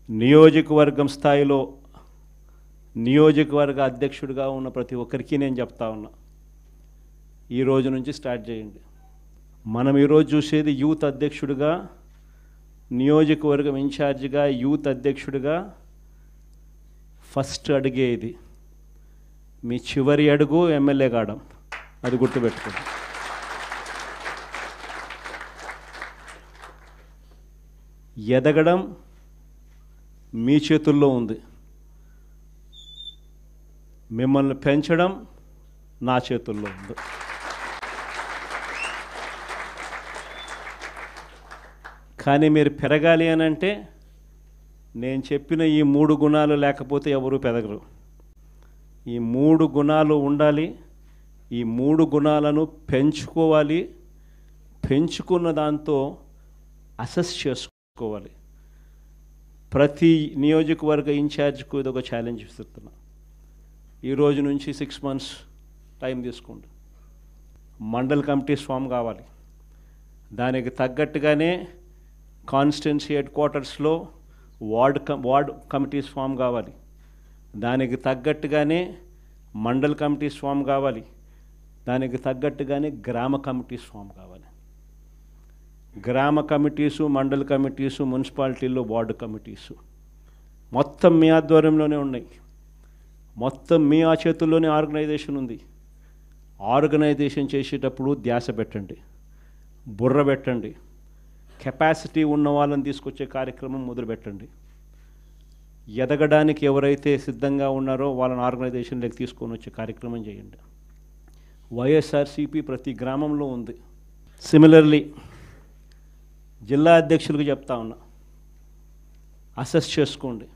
నియోజకవర్గం స్థాయిలో నియోజకవర్గ అధ్యక్షుడిగా ఉన్న ప్రతి ఒక్కరికి నేను చెప్తా ఉన్నా, ఈ రోజు నుంచి స్టార్ట్ చేయండి. మనం ఈరోజు చూసేది యూత్ అధ్యక్షుడిగా, నియోజకవర్గం ఇన్ఛార్జిగా, యూత్ అధ్యక్షుడిగా ఫస్ట్ అడిగే ఇది. మీ చివరి అడుగు ఎమ్మెల్యే కావడం, అది గుర్తుపెట్టుకోండి. ఎదగడం మీ చేతుల్లో ఉంది, మిమ్మల్ని పెంచడం నా చేతుల్లో ఉంది. కానీ మీరు పెరగాలి అని అంటే నేను చెప్పిన ఈ 3 గుణాలు లేకపోతే ఎవరు పెరగరు. ఈ 3 గుణాలు ఉండాలి. ఈ 3 గుణాలను పెంచుకోవాలి. పెంచుకున్న దాంతో అసెస్ చేసుకోవాలి. ప్రతి నియోజకవర్గ ఇన్ఛార్జ్కు ఇది ఒక ఛాలెంజ్ ఇస్తున్నా. ఈ రోజు నుంచి 6 months టైం తీసుకోండి. మండల్ కమిటీస్ ఫామ్ కావాలి. దానికి తగ్గట్టుగానే కాన్స్టిట్యున్సీ హెడ్ క్వార్టర్స్లో వార్డ్ కమిటీస్ ఫామ్ కావాలి. దానికి తగ్గట్టుగానే మండల్ కమిటీస్ ఫామ్ కావాలి. దానికి తగ్గట్టుగానే గ్రామ కమిటీస్ ఫామ్ కావాలి. గ్రామ కమిటీసు, మండల్ కమిటీసు, మున్సిపాలిటీల్లో వార్డు కమిటీసు మొత్తం మీ ఆధ్వర్యంలోనే ఉన్నాయి. మొత్తం మీ ఆ చేతుల్లోనే ఆర్గనైజేషన్ ఉంది. ఆర్గనైజేషన్ చేసేటప్పుడు ధ్యాస పెట్టండి, బుర్ర పెట్టండి. కెపాసిటీ ఉన్న వాళ్ళని తీసుకొచ్చే కార్యక్రమం మొదలుపెట్టండి. ఎదగడానికి ఎవరైతే సిద్ధంగా ఉన్నారో వాళ్ళని ఆర్గనైజేషన్లోకి తీసుకొని వచ్చే కార్యక్రమం చేయండి. వైఎస్ఆర్సీపీ ప్రతి గ్రామంలో ఉంది. సిమిలర్లీ జిల్లా అధ్యక్షులకు చెప్తా ఉన్నా, అసెస్ చేసుకోండి.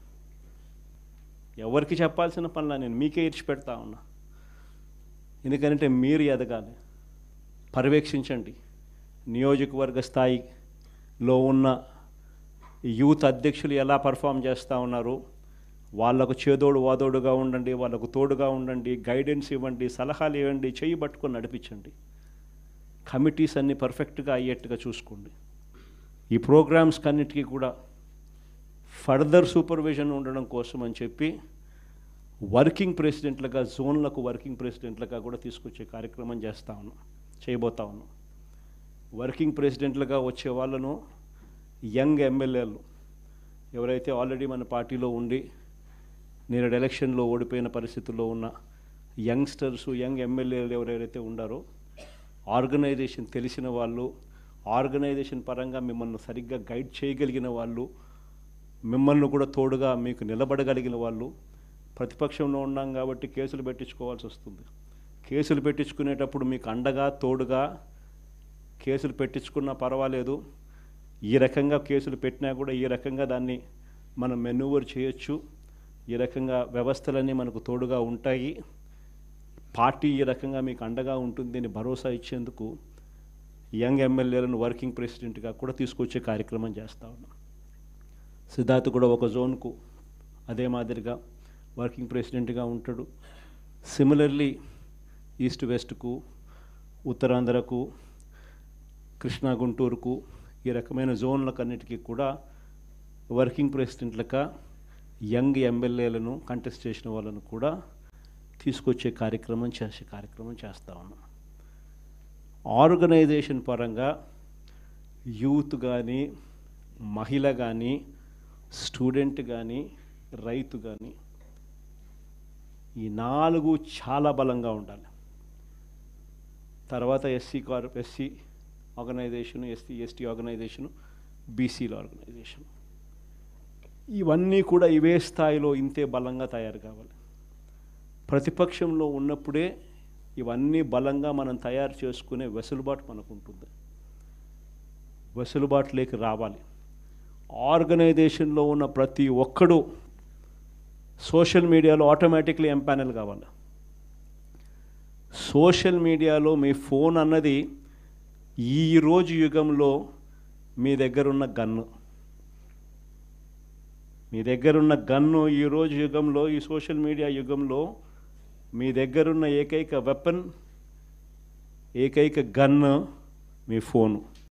ఎవరికి చెప్పాల్సిన పనులా నేను మీకే ఇచ్చి పెడతా ఉన్నా. ఎందుకంటే మీరు ఎదగాలి. పర్యవేక్షించండి. నియోజకవర్గ స్థాయిలో ఉన్న యూత్ అధ్యక్షులు ఎలా పర్ఫామ్ చేస్తూ ఉన్నారు, వాళ్ళకు చేదోడు వాదోడుగా ఉండండి, వాళ్ళకు తోడుగా ఉండండి, గైడెన్స్ ఇవ్వండి, సలహాలు ఇవ్వండి, చెయ్యి పట్టుకొని నడిపించండి. కమిటీస్ అన్నీ పర్ఫెక్ట్గా అయ్యేట్టుగా చూసుకోండి. ఈ ప్రోగ్రామ్స్ కన్నిటికీ కూడా ఫర్దర్ సూపర్విజన్ ఉండడం కోసం అని చెప్పి వర్కింగ్ ప్రెసిడెంట్లుగా, జోన్లకు వర్కింగ్ ప్రెసిడెంట్లుగా కూడా తీసుకొచ్చే కార్యక్రమం చేయబోతా ఉన్నాం. వర్కింగ్ ప్రెసిడెంట్లుగా వచ్చే వాళ్ళను యంగ్ ఎమ్మెల్యేలు ఎవరైతే ఆల్రెడీ మన పార్టీలో ఉండి నేడు ఎలక్షన్లో ఓడిపోయిన పరిస్థితుల్లో ఉన్న యంగ్స్టర్సు, యంగ్ ఎమ్మెల్యేలు ఎవరైతే ఉండారో, ఆర్గనైజేషన్ తెలిసిన వాళ్ళు, ఆర్గనైజేషన్ పరంగా మిమ్మల్ని సరిగ్గా గైడ్ చేయగలిగిన వాళ్ళు, మిమ్మల్ని కూడా తోడుగా మీకు నిలబడగలిగిన వాళ్ళు. ప్రతిపక్షంలో ఉన్నాం కాబట్టి కేసులు పెట్టించుకోవాల్సి వస్తుంది. కేసులు పెట్టించుకునేటప్పుడు మీకు అండగా, తోడుగా కేసులు పెట్టించుకున్నా పర్వాలేదు. ఈ రకంగా కేసులు పెట్టినా కూడా ఈ రకంగా దాన్ని మనం మెనూవర్ చేయొచ్చు. ఈ రకంగా వ్యవస్థలన్నీ మనకు తోడుగా ఉంటాయి. పార్టీ ఈ రకంగా మీకు అండగా ఉంటుంది అని భరోసా ఇచ్చేందుకు యంగ్ ఎమ్మెల్యేలను వర్కింగ్ ప్రెసిడెంట్గా కూడా తీసుకొచ్చే కార్యక్రమం చేస్తూ ఉన్నాం. సిద్ధార్థ్ కూడా ఒక జోన్కు అదే మాదిరిగా వర్కింగ్ ప్రెసిడెంట్గా ఉంటాడు. సిమిలర్లీ ఈస్ట్ వెస్ట్కు, ఉత్తరాంధ్రకు, కృష్ణా గుంటూరుకు ఈ రకమైన జోన్లకన్నిటికీ కూడా వర్కింగ్ ప్రెసిడెంట్లుగా యంగ్ ఎమ్మెల్యేలను కంటెస్ట్ చేసిన వాళ్ళను కూడా తీసుకొచ్చే కార్యక్రమం చేస్తూ ఉన్నాం. ఆర్గనైజేషన్ పరంగా యూత్ కానీ, మహిళ కానీ, స్టూడెంట్ కానీ, రైతు కానీ ఈ 4 చాలా బలంగా ఉండాలి. తర్వాత ఎస్సీ ఆర్గనైజేషను, ఎస్టీ ఆర్గనైజేషను, బీసీల ఆర్గనైజేషన్, ఇవన్నీ కూడా ఇవే స్థాయిలో ఇంతే బలంగా తయారు కావాలి. ప్రతిపక్షంలో ఉన్నప్పుడే ఇవన్నీ బలంగా మనం తయారు చేసుకునే వెసులుబాటు మనకు ఉంటుంది. వెసులుబాటులోకి రావాలి. ఆర్గనైజేషన్లో ఉన్న ప్రతి ఒక్కడు సోషల్ మీడియాలో ఆటోమేటిక్లీ ఎంపానల్ కావాలి. సోషల్ మీడియాలో మీ ఫోన్ అన్నది ఈరోజు యుగంలో మీ దగ్గరున్న గన్ను. ఈరోజు యుగంలో, ఈ సోషల్ మీడియా యుగంలో మీ దగ్గరున్న ఏకైక వెపన్, ఏకైక గన్ మీ ఫోను.